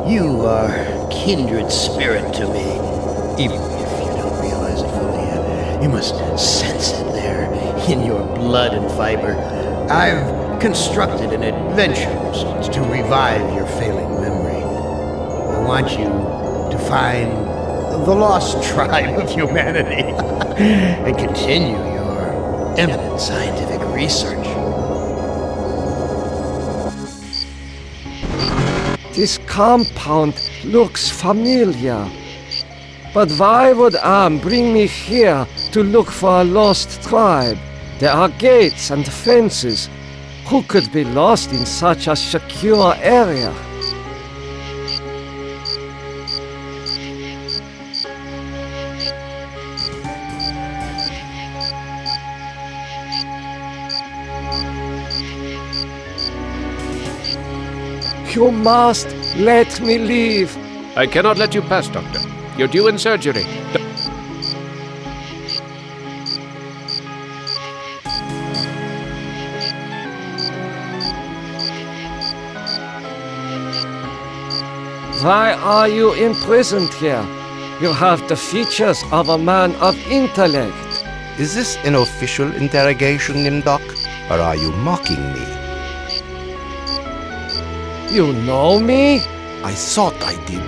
You are kindred spirit to me, even if you don't realize it fully yet. You must sense it there, in your blood and fiber. I've constructed an adventure to revive your failing memory. I want you to find the lost tribe of humanity and continue your eminent scientific research. This compound looks familiar. But why would Am bring me here to look for a lost tribe? There are gates and fences. Who could be lost in such a secure area? You must let me leave. I cannot let you pass, Doctor. You're due in surgery. Why are you imprisoned here? You have the features of a man of intellect. Is this an official interrogation, Nimdok? Or are you mocking me? You know me? I thought I did.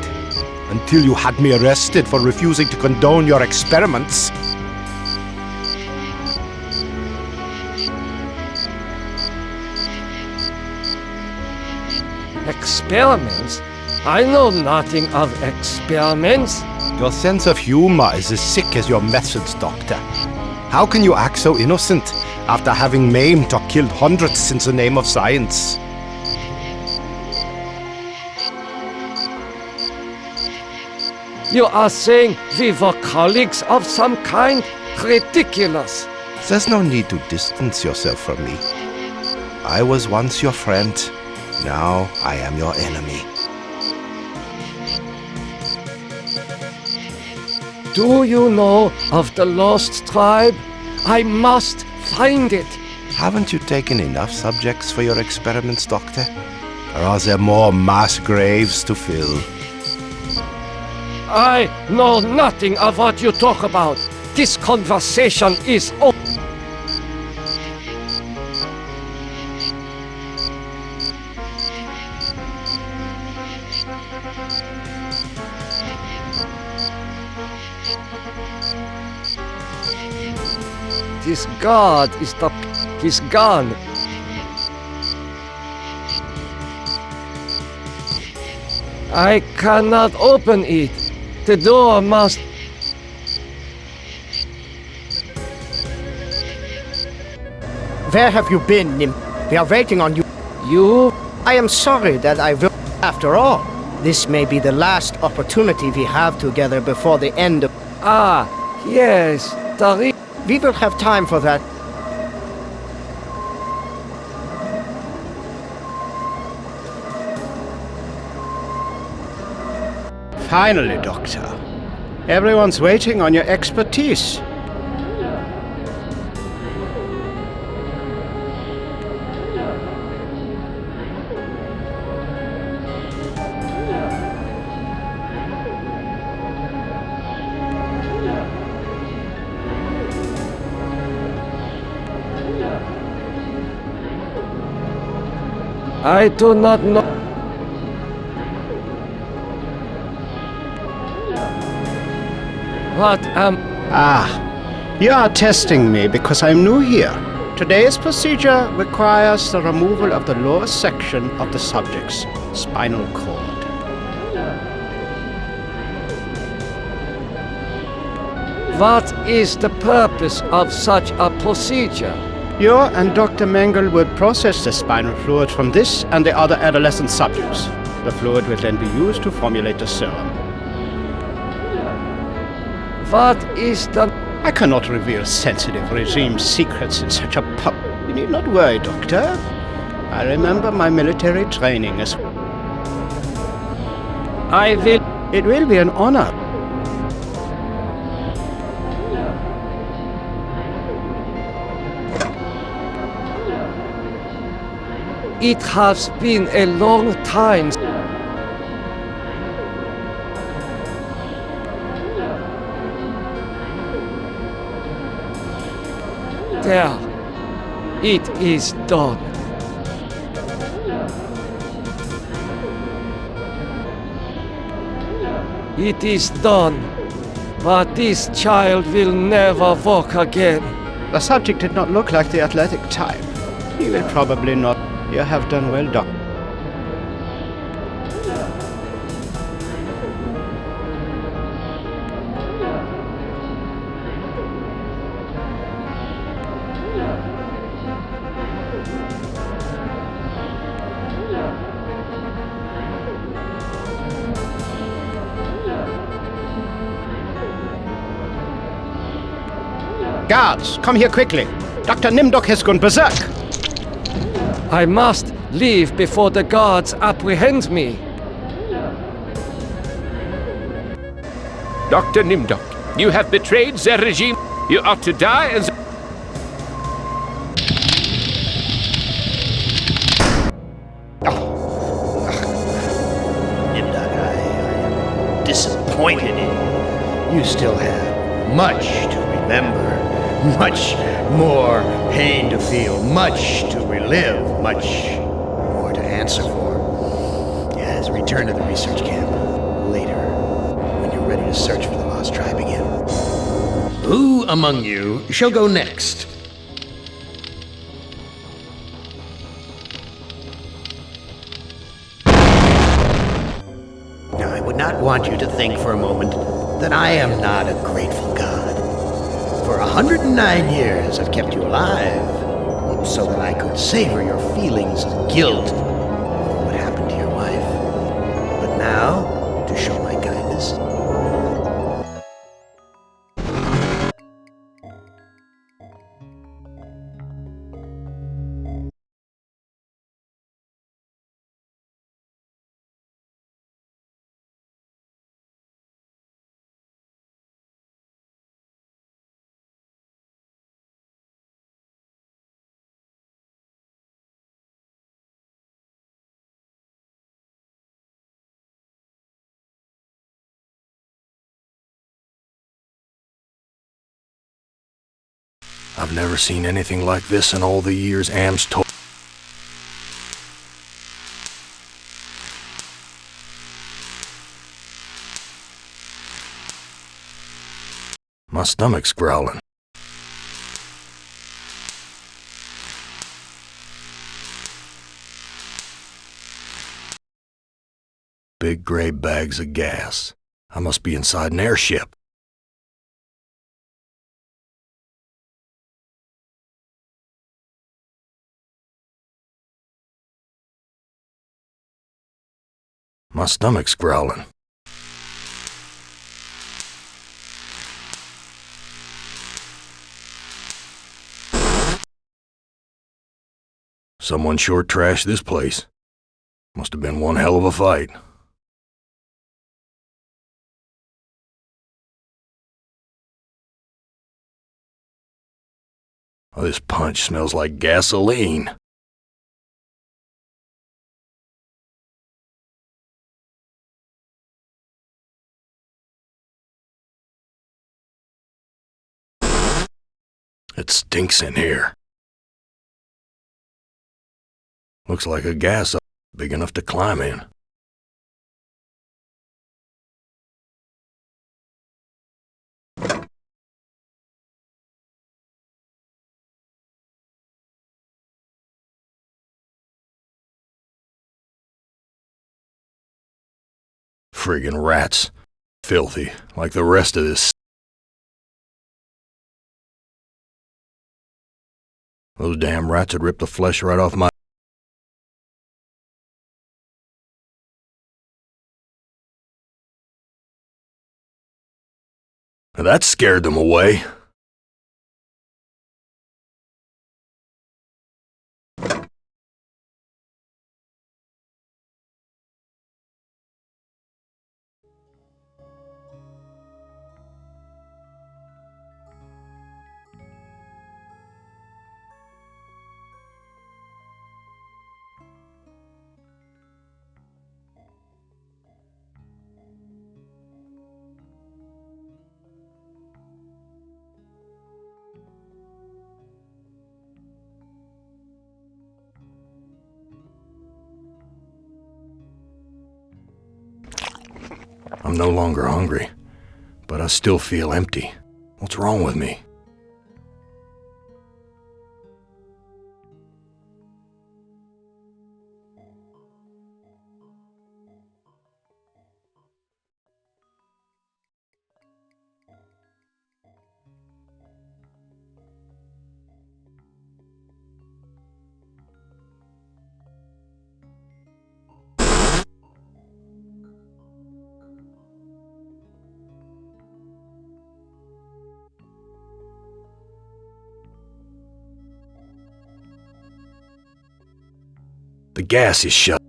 Until you had me arrested for refusing to condone your experiments. Experiments? I know nothing of experiments. Your sense of humor is as sick as your methods, Doctor. How can you act so innocent after having maimed or killed hundreds in the name of science? You are saying we were colleagues of some kind? Ridiculous. There's no need to distance yourself from me. I was once your friend. Now I am your enemy. Do you know of the lost tribe? I must find it. Haven't you taken enough subjects for your experiments, Doctor? Or are there more mass graves to fill? I know nothing of what you talk about. This conversation is over. This guard is gone. I cannot open it. The door must... Where have you been, Nim? We are waiting on you. You? I am sorry that I will... After all, this may be the last opportunity we have together before the end of... Ah, yes, Tariq. We will have time for that. Finally, Doctor. Everyone's waiting on your expertise. I do not know. What am... You are testing me because I'm new here. Today's procedure requires the removal of the lower section of the subject's spinal cord. What is the purpose of such a procedure? You and Dr. Mengel will process the spinal fluid from this and the other adolescent subjects. The fluid will then be used to formulate the serum. What is the... I cannot reveal sensitive regime secrets in such a pub. You need not worry, Doctor. I remember my military training as... I will... It will be an honor. It has been a long time. There. It is done. It is done. But this child will never walk again. The subject did not look like the athletic type. He will probably not. You have done well, Doc. Guards, come here quickly. Dr. Nimdok has gone berserk. I must leave before the guards apprehend me. Dr. Nimdok, you have betrayed the regime. You ought to die and... Nimdok, I am disappointed in you. You still have much to remember, much more pain to feel, much to relive, much more to answer for. Yes, return to the research camp later, when you're ready to search for the lost tribe again. Who among you shall go next? Now, I would not want you to think for a moment that I am not a grateful God. For 109 years I've kept you alive, so that I could savor your feelings of guilt over what happened to your wife. But now, to show my kindness, I've never seen anything like this in all the years Am's told. My stomach's growling. Big gray bags of gas. I must be inside an airship. My stomach's growling. Someone sure trashed this place. Must have been one hell of a fight. Oh, this punch smells like gasoline. It stinks in here. Looks like a gas up big enough to climb in. Friggin' rats. Filthy, like the rest of this. Those damn rats would rip the flesh right off my... That scared them away. I'm no longer hungry, but I still feel empty. What's wrong with me? The gas is shut.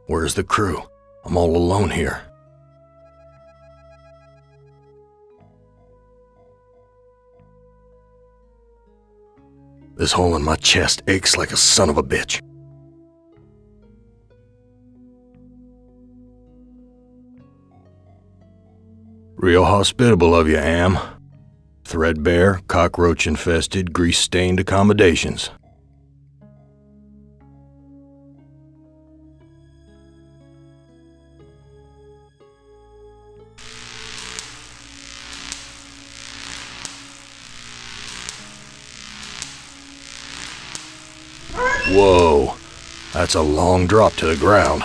Where's the crew? I'm all alone here. This hole in my chest aches like a son of a bitch. Real hospitable of you, Am. Threadbare, cockroach-infested, grease-stained accommodations. Whoa, that's a long drop to the ground.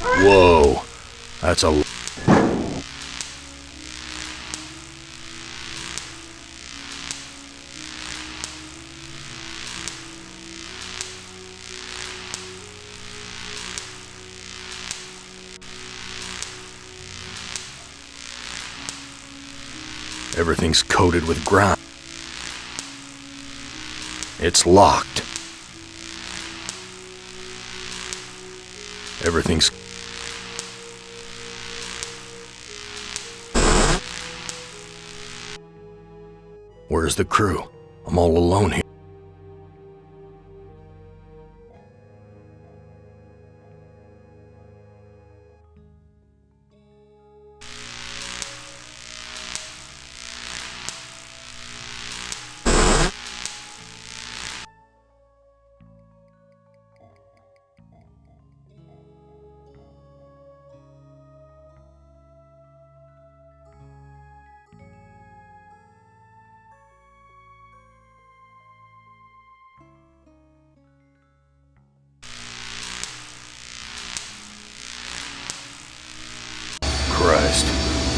Whoa, that's a... Everything's coated with grime. It's locked. Everything's... Where's the crew? I'm all alone here. Christ,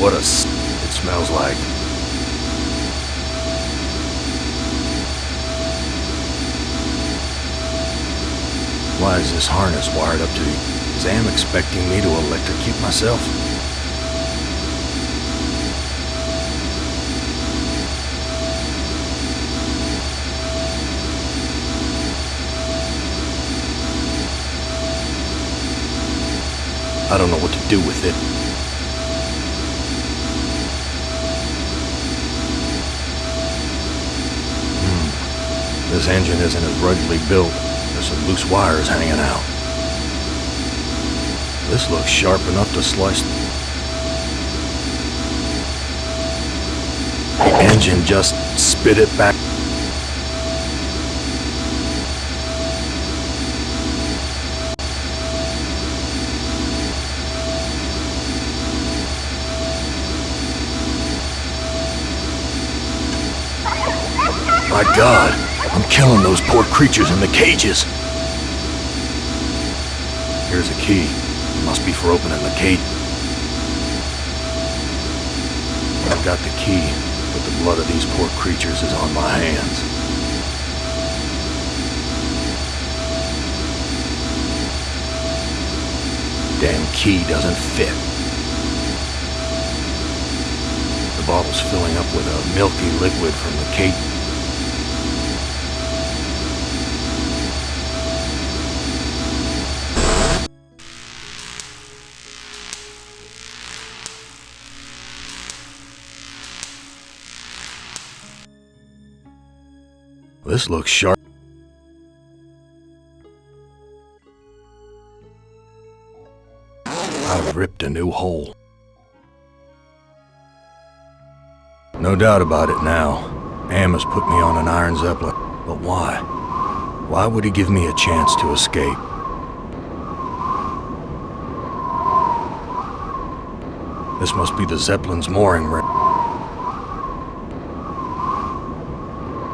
what a it smells like. Why is this harness wired up to the... Is Am expecting me to electrocute myself? I don't know what to do with it. This engine isn't as ruggedly built. There's some loose wires hanging out. This looks sharp enough to slice... The engine just spit it back. My God, I'm killing those poor creatures in the cages. Here's a key. It must be for opening the cage. I've got the key, but the blood of these poor creatures is on my hands. Damn key doesn't fit. The bottle's filling up with a milky liquid from the cage. This looks sharp. I've ripped a new hole. No doubt about it now. Amos put me on an Iron Zeppelin. But why? Why would he give me a chance to escape? This must be the Zeppelin's mooring ring.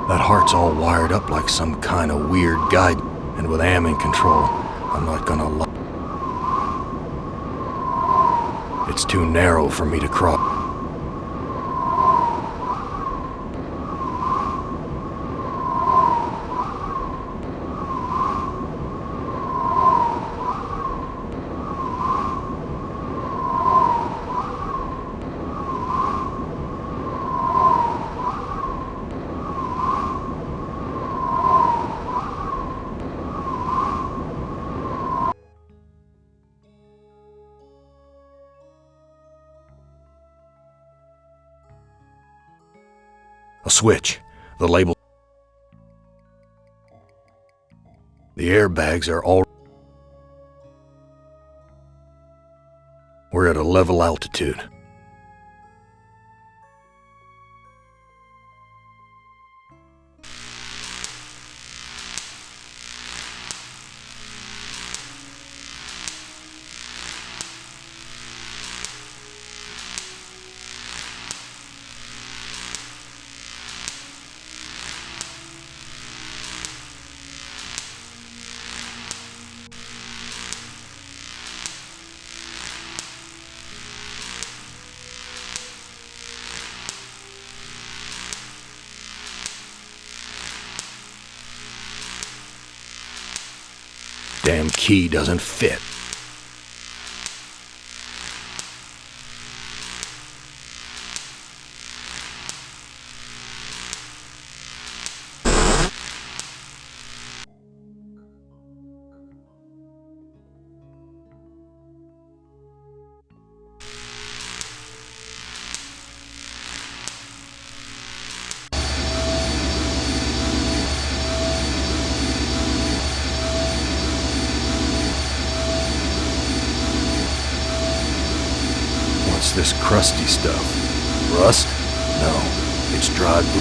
That heart's all wired up like some kind of weird guide. And with Am in control, I'm not gonna lie. It's too narrow for me to cross. A switch. The label. The airbags are all... We're at a level altitude. Damn key doesn't fit. What's this crusty stuff? Rust? No, it's dried blue.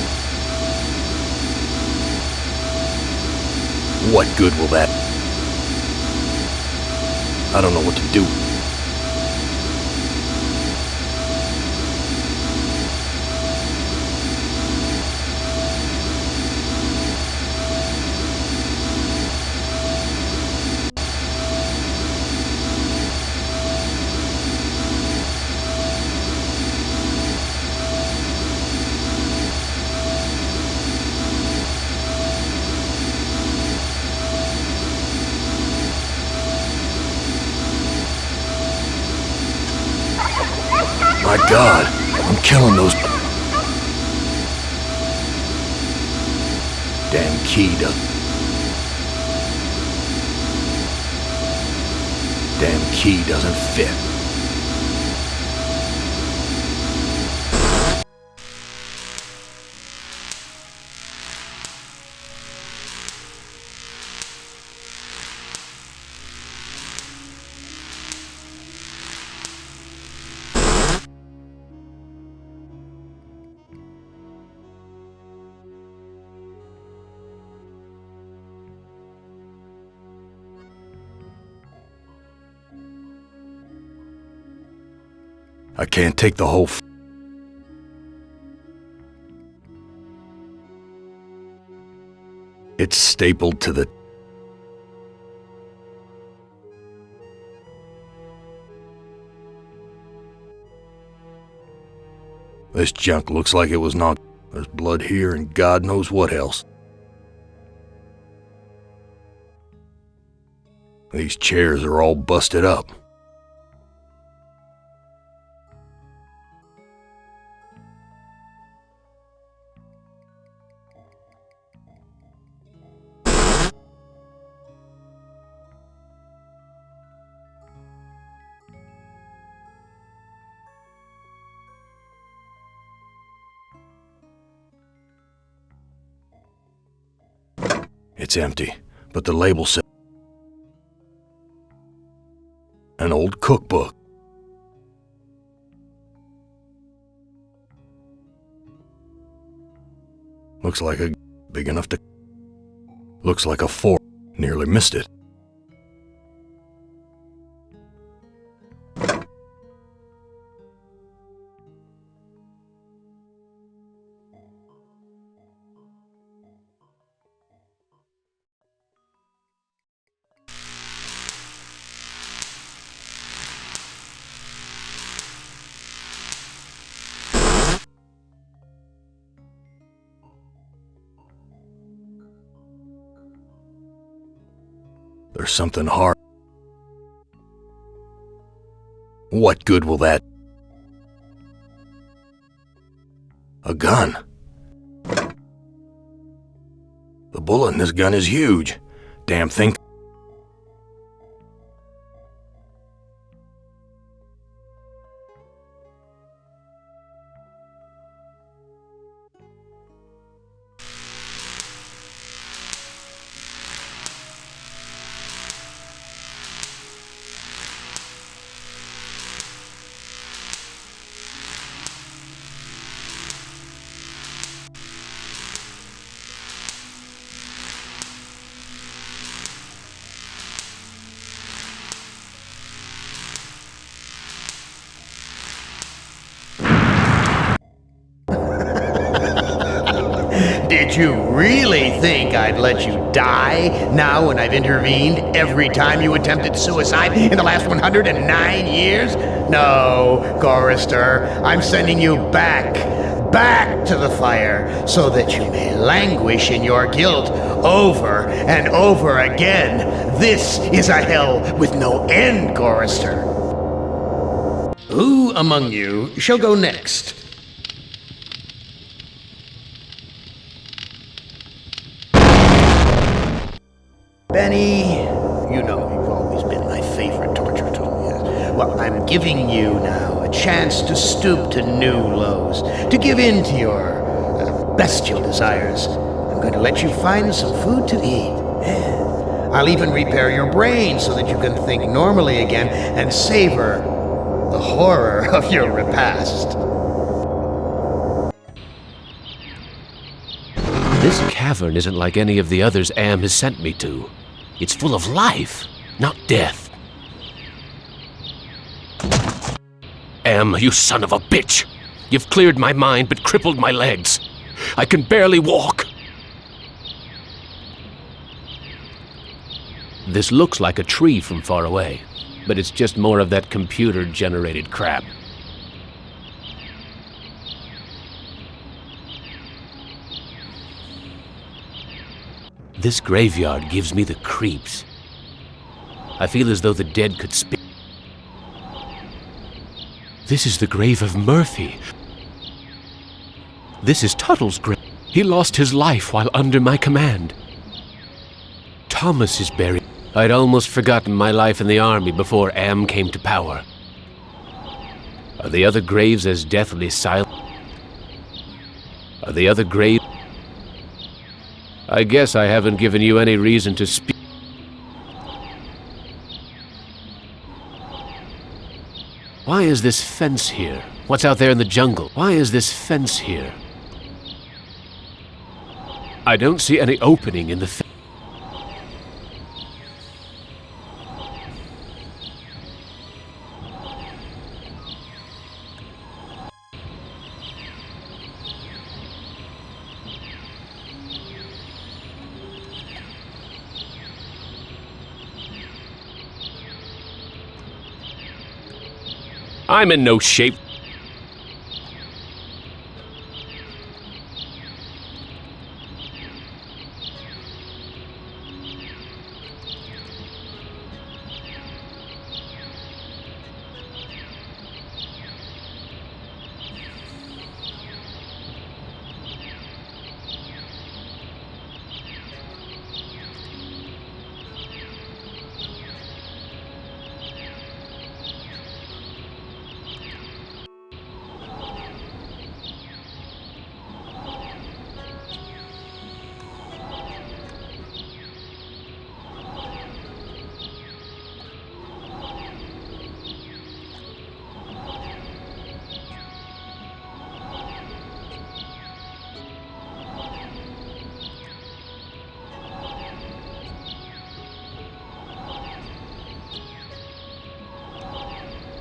What good will that? I don't know what to do. My God, I'm killing those... Damn key does... Damn key doesn't fit. I can't take the whole It's stapled to the... This junk looks like it was not... There's blood here and God knows what else. These chairs are all busted up. It's empty, but the label says an old cookbook. Looks like a big enough to... Looks like a fork. Nearly missed it. There's something hard. What good will that... A gun. The bullet in this gun is huge. Damn thing. Did you really think I'd let you die now when I've intervened every time you attempted suicide in the last 109 years? No, Chorister, I'm sending you back to the fire so that you may languish in your guilt over and over again. This is a hell with no end, Chorister. Who among you shall go next? Benny, you know you've always been my favorite torture tool, yes. Well, I'm giving you now a chance to stoop to new lows, to give in to your bestial desires. I'm going to let you find some food to eat. Yeah. I'll even repair your brain so that you can think normally again and savor the horror of your repast. This cavern isn't like any of the others Am has sent me to. It's full of life, not death. Am, you son of a bitch! You've cleared my mind but crippled my legs. I can barely walk. This looks like a tree from far away, but it's just more of that computer-generated crap. This graveyard gives me the creeps. I feel as though the dead could speak. This is the grave of Murphy. This is Tuttle's grave. He lost his life while under my command. Thomas is buried. I'd almost forgotten my life in the army before Am came to power. Are the other graves as deathly silent? Are the other graves... I guess I haven't given you any reason to speak. Why is this fence here? What's out there in the jungle? Why is this fence here? I don't see any opening in the fence. I'm in no shape.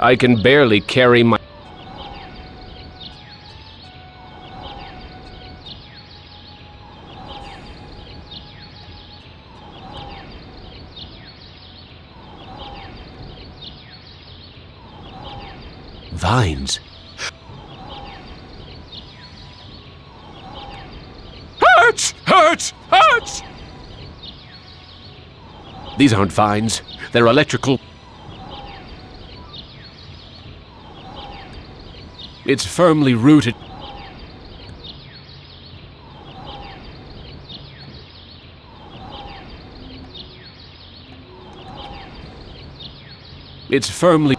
I can barely carry my... Vines. Hurts! Hurts! Hurts! These aren't vines. They're electrical... It's firmly rooted. It's firm...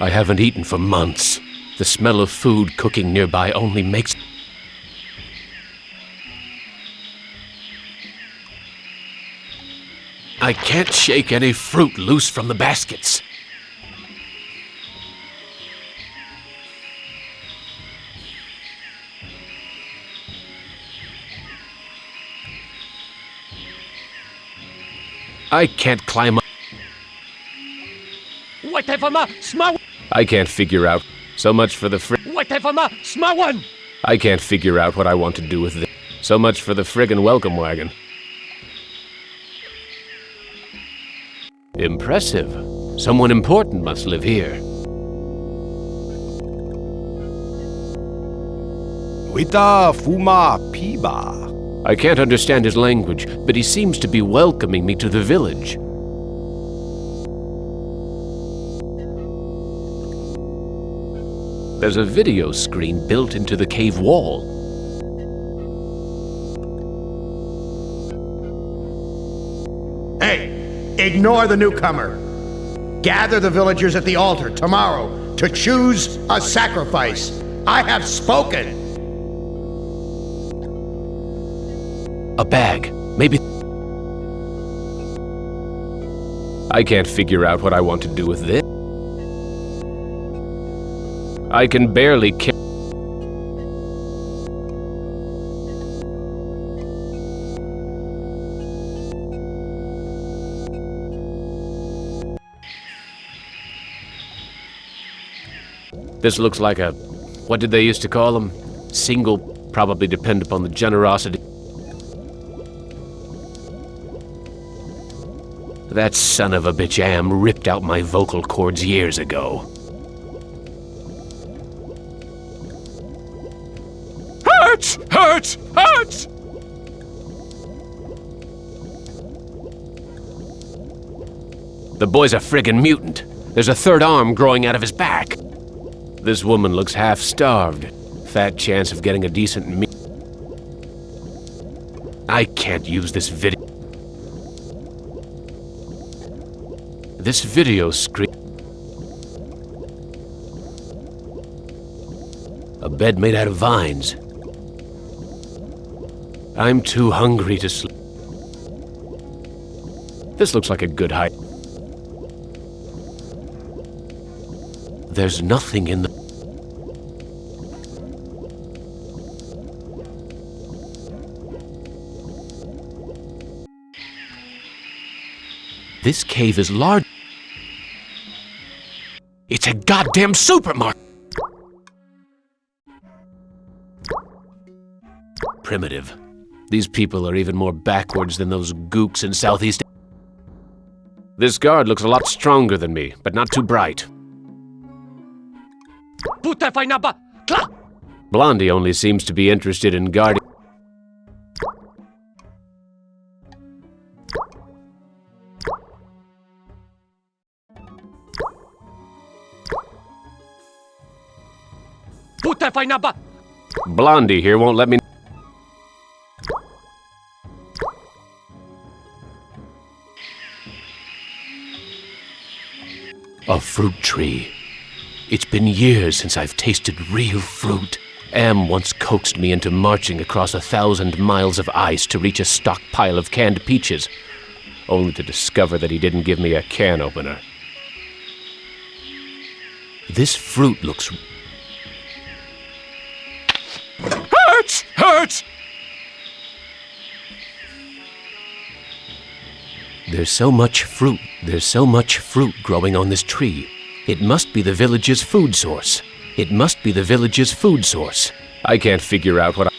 I haven't eaten for months. The smell of food cooking nearby only makes... I can't shake any fruit loose from the baskets. I can't climb up. I can't figure out. So much for the I can't figure out what I want to do with this. So much for the friggin' welcome wagon. Impressive. Someone important must live here. Wita Fuma Piba. I can't understand his language, but he seems to be welcoming me to the village. There's a video screen built into the cave wall. Hey, ignore the newcomer. Gather the villagers at the altar tomorrow to choose a sacrifice. I have spoken. A bag. Maybe... I can't figure out what I want to do with this. I can barely carry... This looks like a... what did they used to call them? Single, probably depend upon the generosity. That son of a bitch Am ripped out my vocal cords years ago. Hurts! Hurts! Hurts! The boy's a friggin' mutant. There's a third arm growing out of his back. This woman looks half-starved. Fat chance of getting a decent meal. I can't use this video. This video screen. A bed made out of vines. I'm too hungry to sleep. This looks like a good height. There's nothing in the... This cave is large. It's a goddamn supermarket! Primitive. These people are even more backwards than those gooks in Southeast. This guard looks a lot stronger than me, but not too bright. Blondie only seems to be interested in guarding. Blondie here won't let me... A fruit tree. It's been years since I've tasted real fruit. Am once coaxed me into marching across 1,000 miles of ice to reach a stockpile of canned peaches, only to discover that he didn't give me a can opener. This fruit looks... Hurts! Hurts! There's so much fruit growing on this tree. It must be the village's food source. It must be the village's food source. I can't figure out what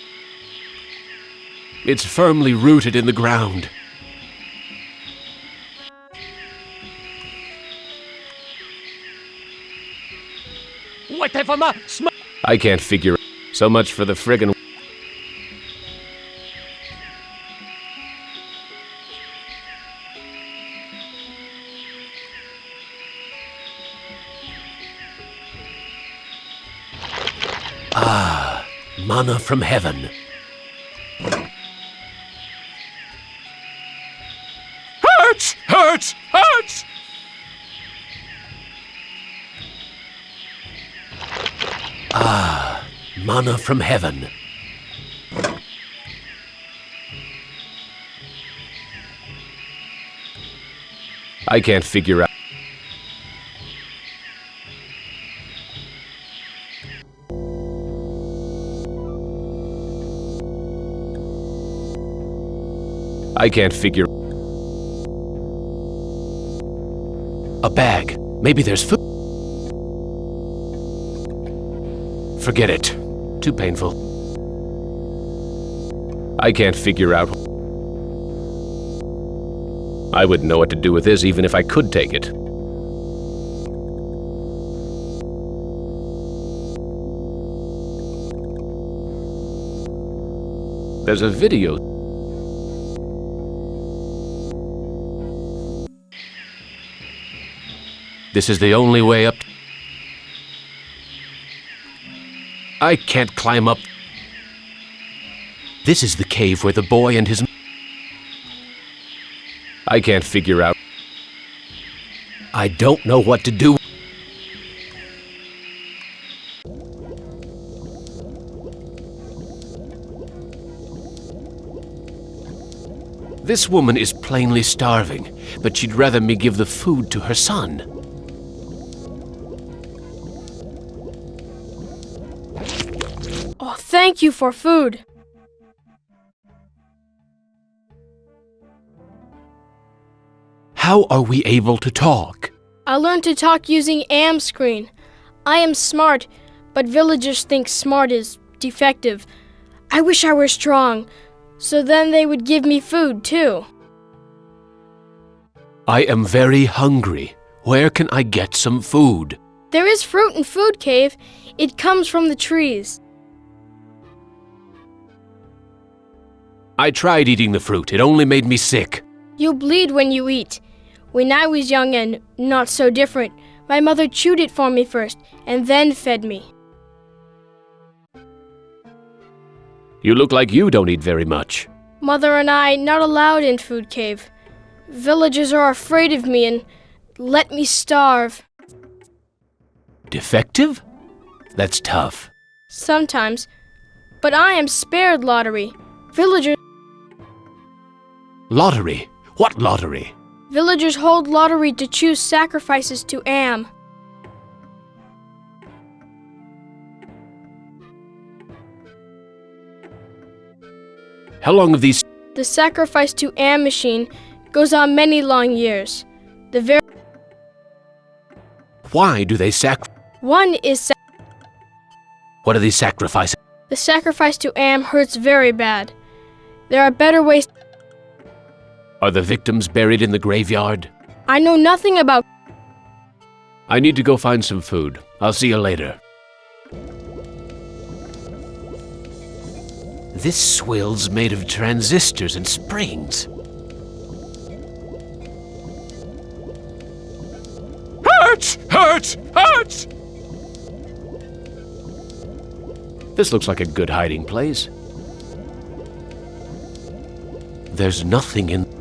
It's firmly rooted in the ground. I can't figure... So much for the friggin'... Ah, manna from heaven. Hurts! Hurts! Hurts! Ah, manna from heaven. I can't figure out... I can't figure... A bag. Maybe there's food. Forget it. Too painful. I can't figure out... I wouldn't know what to do with this even if I could take it. There's a video. This is the only way up. I can't climb up. This is the cave where the boy and his... I can't figure out. I don't know what to do. This woman is plainly starving, but she'd rather me give the food to her son. Oh, thank you for food. How are we able to talk? I learned to talk using Am Screen. I am smart, but villagers think smart is defective. I wish I were strong, so then they would give me food too. I am very hungry. Where can I get some food? There is fruit in Food Cave. It comes from the trees. I tried eating the fruit. It only made me sick. You'll bleed when you eat. When I was young and not so different, my mother chewed it for me first and then fed me. You look like you don't eat very much. Mother and I not allowed in Food Cave. Villagers are afraid of me and let me starve. Defective? That's tough. Sometimes. But I am spared lottery. Villagers... Lottery? What lottery? Villagers hold lottery to choose sacrifices to Am. How long have these... The sacrifice to Am machine goes on many long years. Why do they One is What are these sacrifices? The sacrifice to Am hurts very bad. There are better ways. Are the victims buried in the graveyard? I know nothing about... I need to go find some food. I'll see you later. This swill's made of transistors and springs. Hurts! Hurts! Hurts! This looks like a good hiding place. There's nothing in...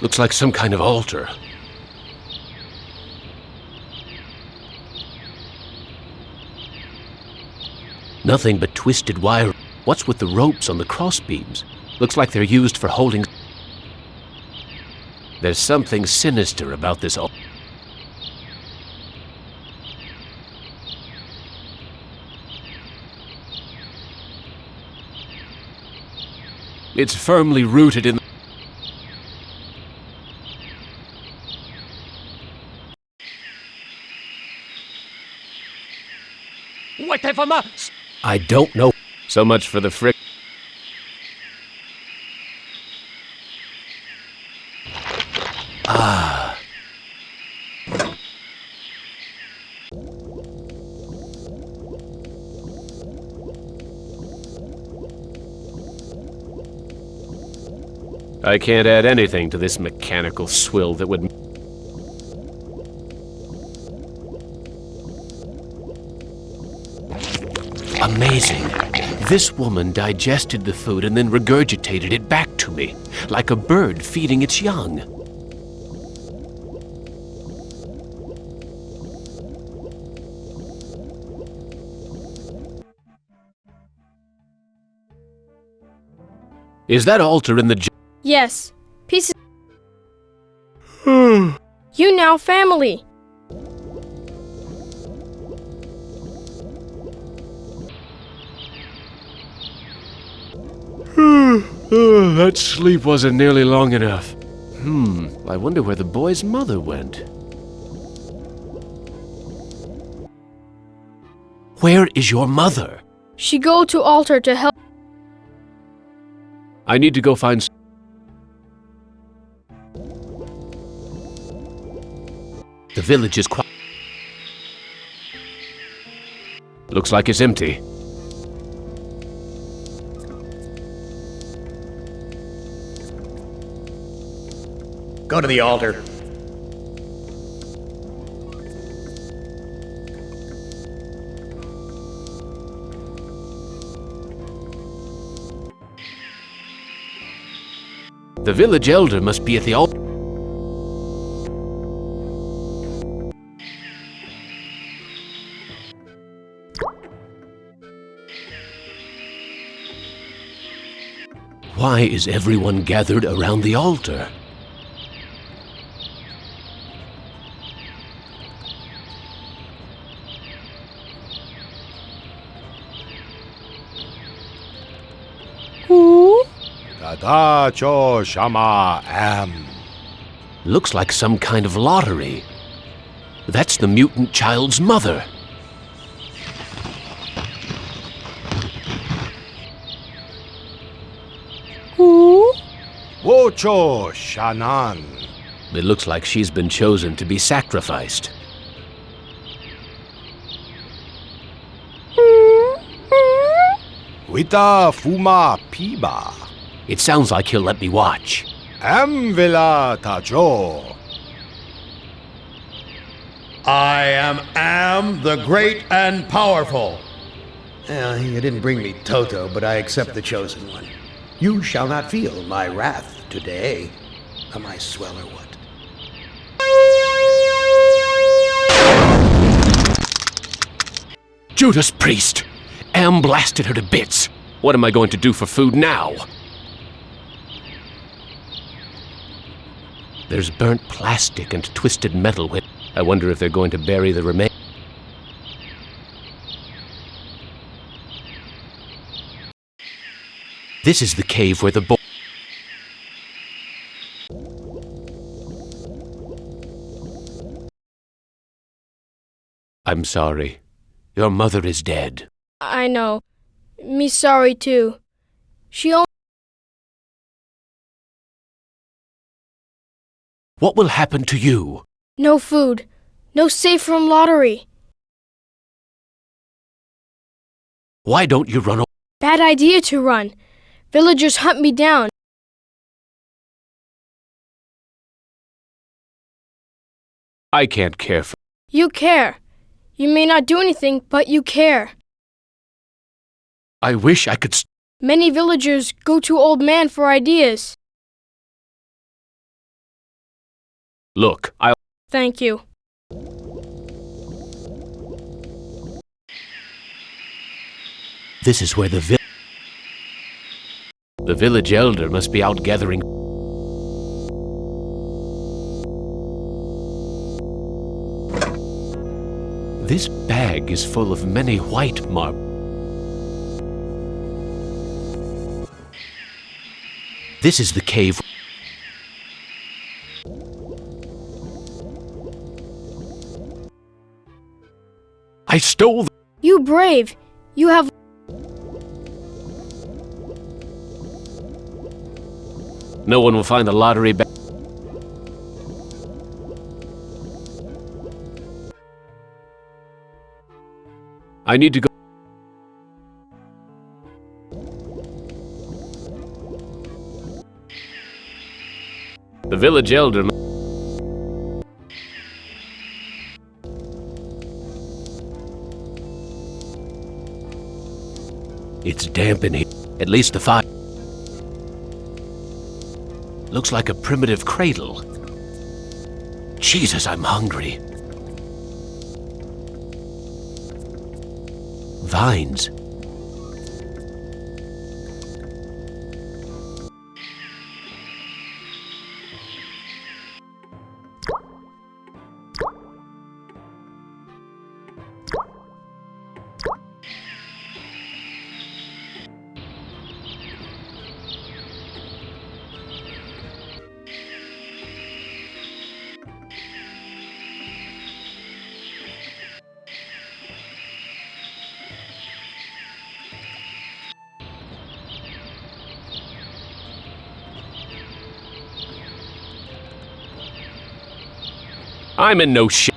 Looks like some kind of altar. Nothing but twisted wire. What's with the ropes on the crossbeams? Looks like they're used for holding... There's something sinister about this altar. It's firmly rooted in... I don't know. So much for the frick. Ah. I can't add anything to this mechanical swill that would... Amazing. This woman digested the food and then regurgitated it back to me, like a bird feeding its young. Is that altar in the... Yes. Pieces. You now family. That sleep wasn't nearly long enough. I wonder where the boy's mother went. Where is your mother? She go to altar to help. I need to go find... The village is quiet. Looks like it's empty. Go to the altar. The village elder must be at the altar. Why is everyone gathered around the altar? Tadacho Shama Am. Looks like some kind of lottery. That's the mutant child's mother. Wocho Shanan. It looks like she's been chosen to be sacrificed. Wita Fuma Piba. It sounds like he'll let me watch. Amvila Tajo. I am the great and powerful. You didn't bring me Toto, but I accept the chosen one. You shall not feel my wrath today. Am I swell or what? Judas Priest! Am blasted her to bits. What am I going to do for food now? There's burnt plastic and twisted metal with... I wonder if they're going to bury the remains. This is the cave where the boy... I'm sorry. Your mother is dead. I know. Me sorry too. She only... What will happen to you? No food. No safe room lottery. Why don't you run away? Bad idea to run. Villagers hunt me down. I can't care for... You care. You may not do anything, but you care. I wish I could... Many villagers go to Old Man for ideas. Look, I'll... Thank you. This is where the village elder must be out gathering... This bag is full of many white marbles. This is the cave. I stole the... You brave. You have... No one will find the lottery bag. I need to go... The village elder... It's damp in here. At least the fire... Looks like a primitive cradle. Jesus, I'm hungry. Vines. I'm in no shit.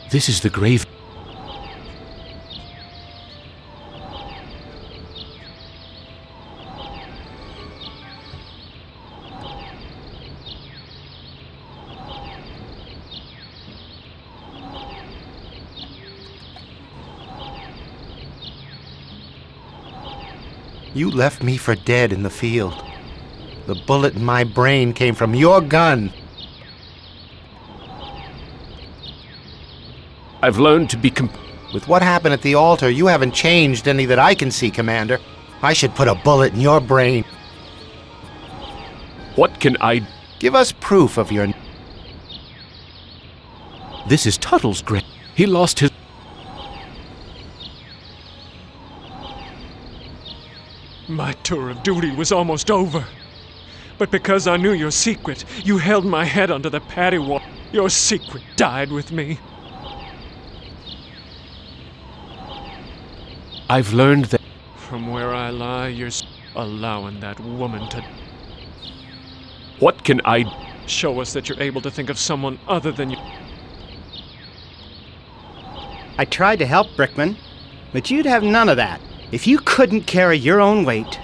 This is the grave. You left me for dead in the field. The bullet in my brain came from your gun. I've learned to be With what happened at the altar, you haven't changed any that I can see, Commander. I should put a bullet in your brain. What can I... Give us proof of your... This is Tuttle's grave. He lost his... My tour of duty was almost over. But because I knew your secret, you held my head under the paddy wall. Your secret died with me. I've learned that... From where I lie, you're allowing that woman to... What can I... Show us that you're able to think of someone other than you. I tried to help, Brickman, but you'd have none of that. If you couldn't carry your own weight,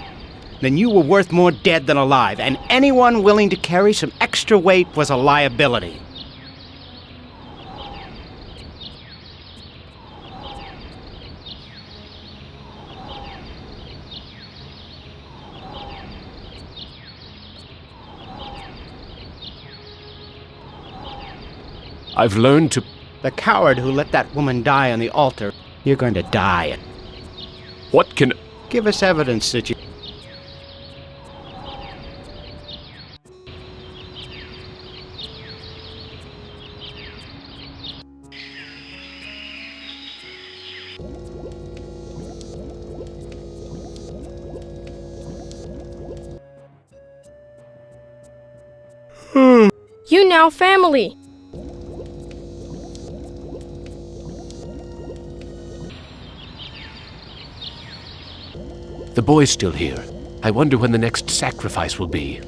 then you were worth more dead than alive, and anyone willing to carry some extra weight was a liability. I've learned to... The coward who let that woman die on the altar, you're going to die. What can... Give us evidence that you... You now family. The boy's still here. I wonder when the next sacrifice will be.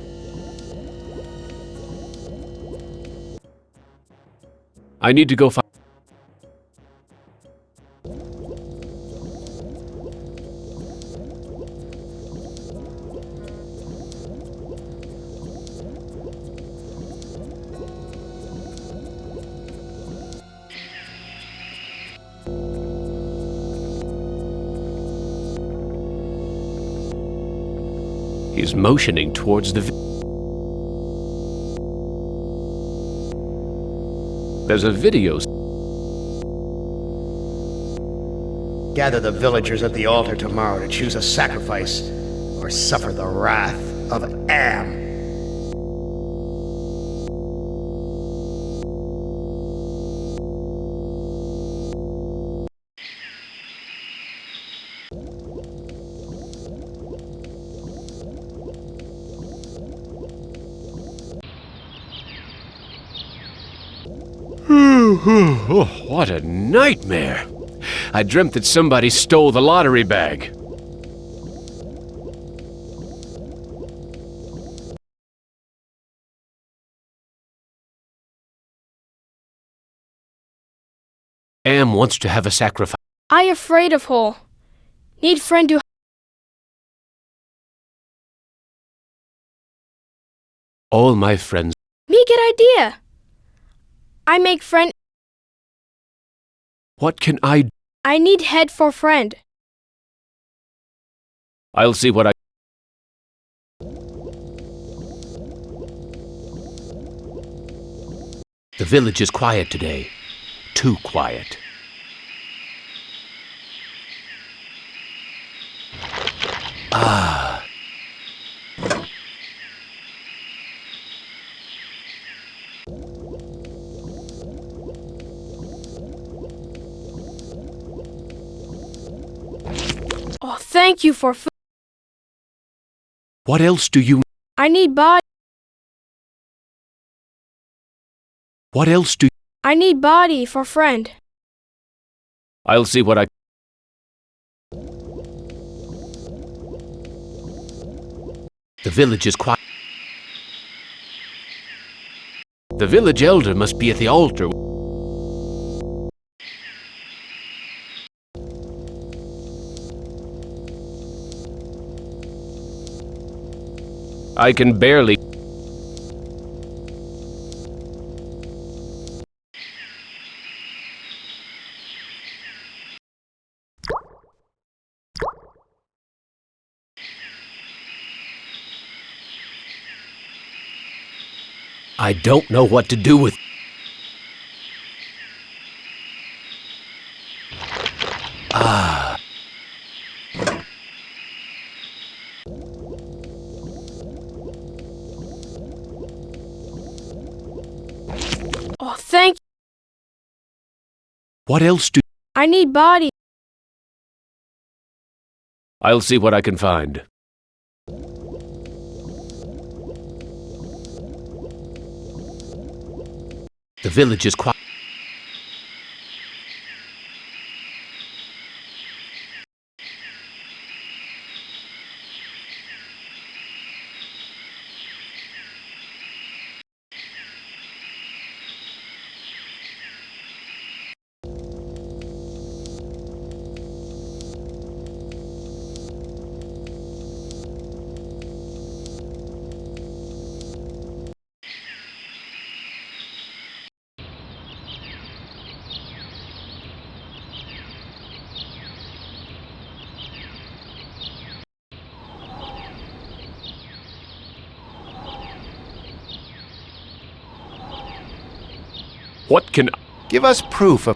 I need to go find... He's motioning towards the... There's a video... Gather the villagers at the altar tomorrow to choose a sacrifice or suffer the wrath of Am. Oh, what a nightmare! I dreamt that somebody stole the lottery bag. Am wants to have a sacrifice. I afraid of hole. Need friend to... All my friends... Me get idea. I make friend... What can I... I need head for friend. I'll see what I... The village is quiet today. Too quiet. Ah. Oh, thank you for food. What else do you... I need body. What else do... I need body for friend. I'll see what I... The village is quiet. The village elder must be at the altar. I can barely... I don't know what to do with... Ah. Oh, thank you. What else do... I need body. I'll see what I can find. The village is quiet. What can... Give us proof of...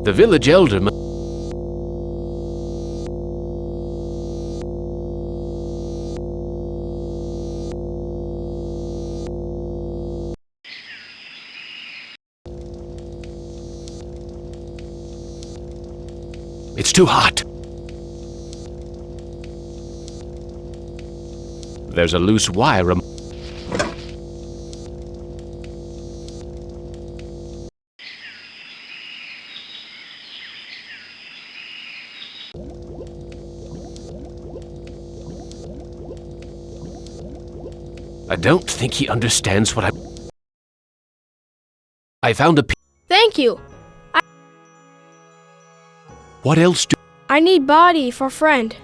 The village elder must... It's too hot. There's a loose wire. I don't think he understands what I found a Thank you. What else do... I need body for friend.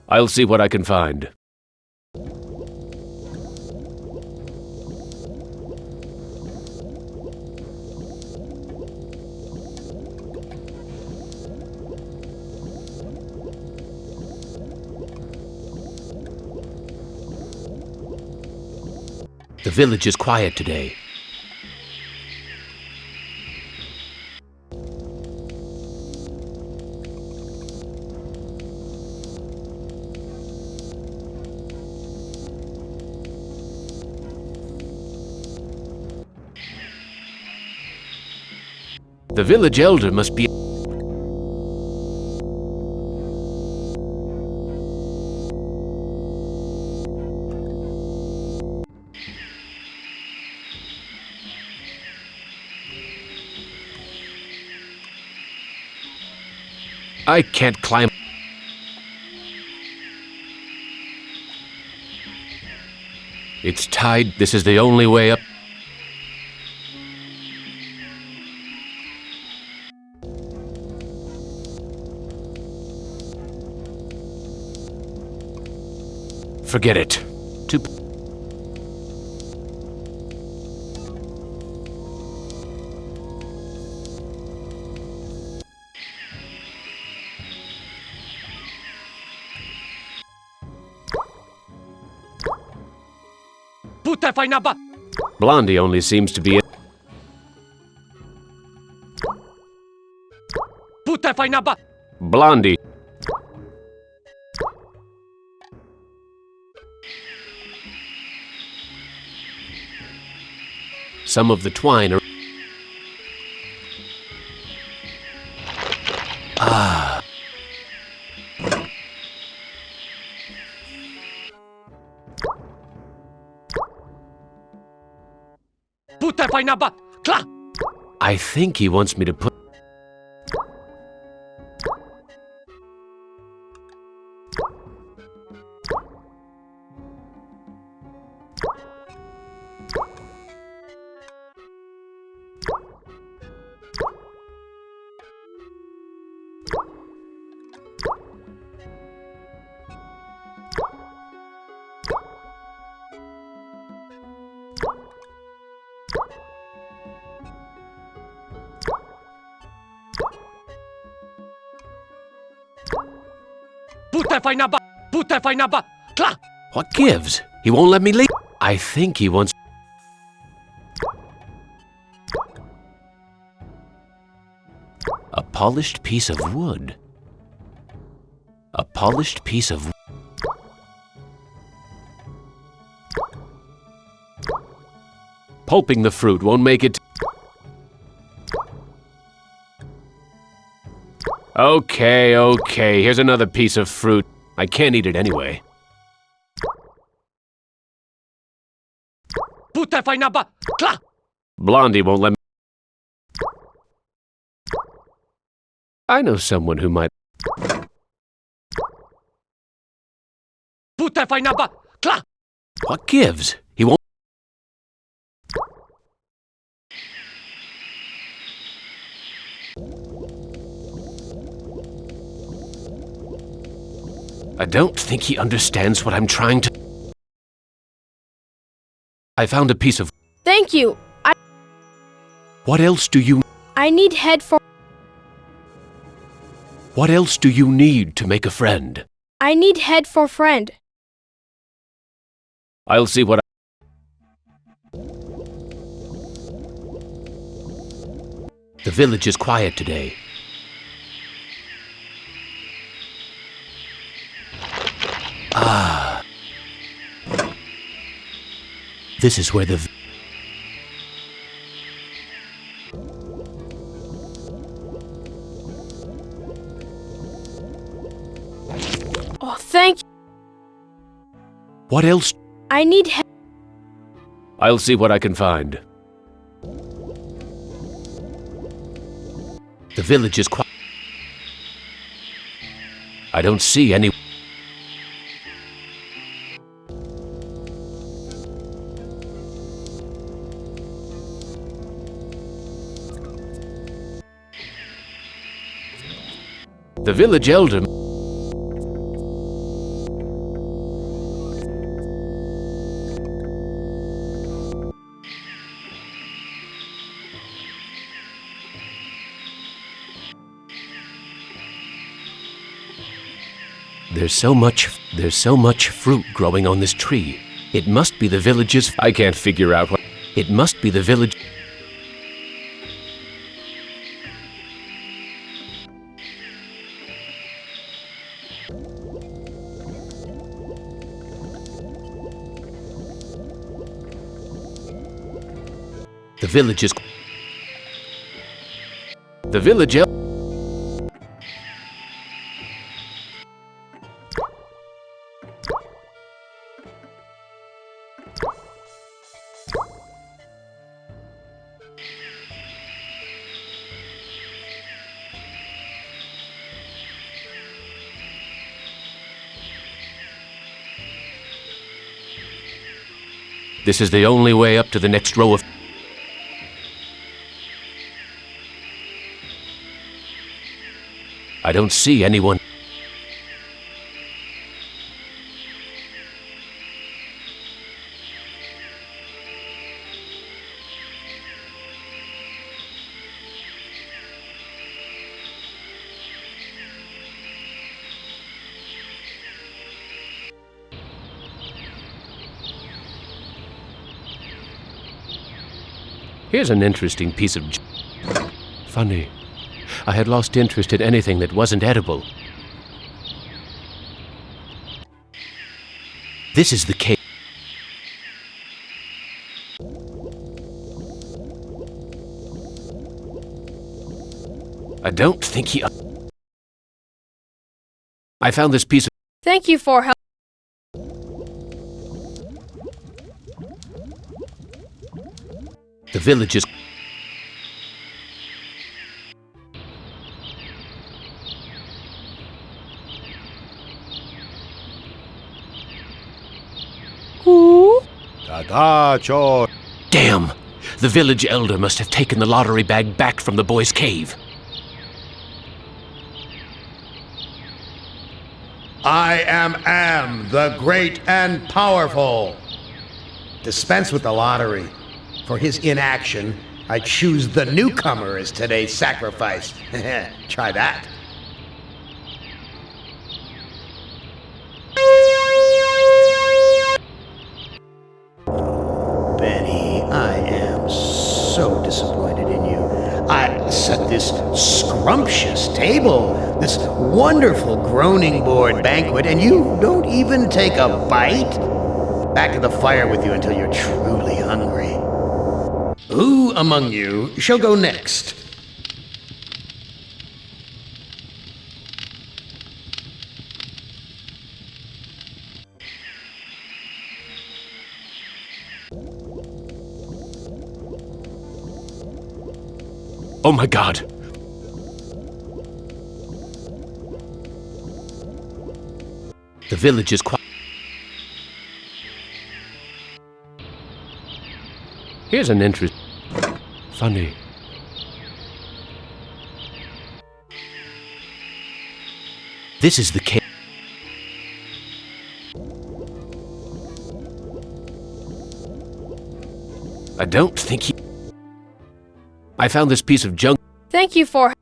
I'll see what I can find. The village is quiet today. The village elder must be... I can't climb. It's tied. This is the only way up. Forget it. Blondie only seems to be... Blondie. Some of the twine are... Ah. I think he wants me to put... What gives? He won't let me leave. I think he wants... A polished piece of wood. A polished piece of... Pulping the fruit won't make it... Okay, here's another piece of fruit. I can't eat it anyway. Blondie won't let me... I know someone who might... What gives? He won't... I don't think he understands what I'm trying to... I found a piece of... Thank you. What else do you... I need head for... What else do you need to make a friend? I need head for friend. I'll see what The village is quiet today. Ah. This is where the... Oh, thank you. What else? I need help. I'll see what I can find. The village is quiet. I don't see any. The village elder. There's so much fruit growing on this tree. It must be the village's. I can't figure out what. It must be the village. The village is. The village. This is the only way up to the next row of. I don't see anyone. Here's an interesting piece of. Funny. I had lost interest in anything that wasn't edible. This is the cave. I don't think he. I found this piece of. Thank you for help. The village is. Ta-da, George. Damn! The village elder must have taken the lottery bag back from the boy's cave. I am the great and powerful. Dispense with the lottery. For his inaction, I choose the newcomer as today's sacrifice. Try that. Benny, I am so disappointed in you. I set this scrumptious table, this wonderful groaning board banquet, and you don't even take a bite? Back to the fire with you until you're truly hungry. Who among you shall go next? Oh my god! The village is quiet. Here's an interest. Funny. This is the cave. I don't think he. I found this piece of junk. Thank you for.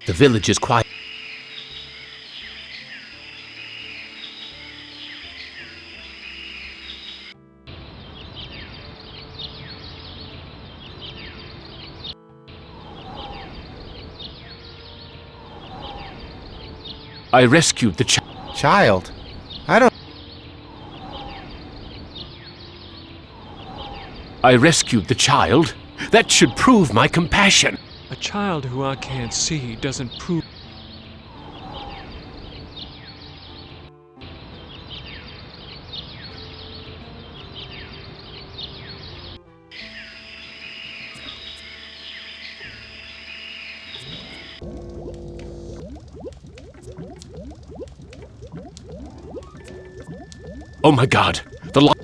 The village is quiet. I rescued the Child? I don't. I rescued the child. That should prove my compassion. A child who I can't see doesn't prove. Oh my god, the lock.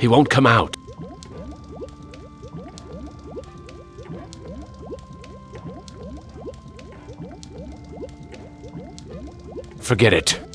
He won't come out. Forget it.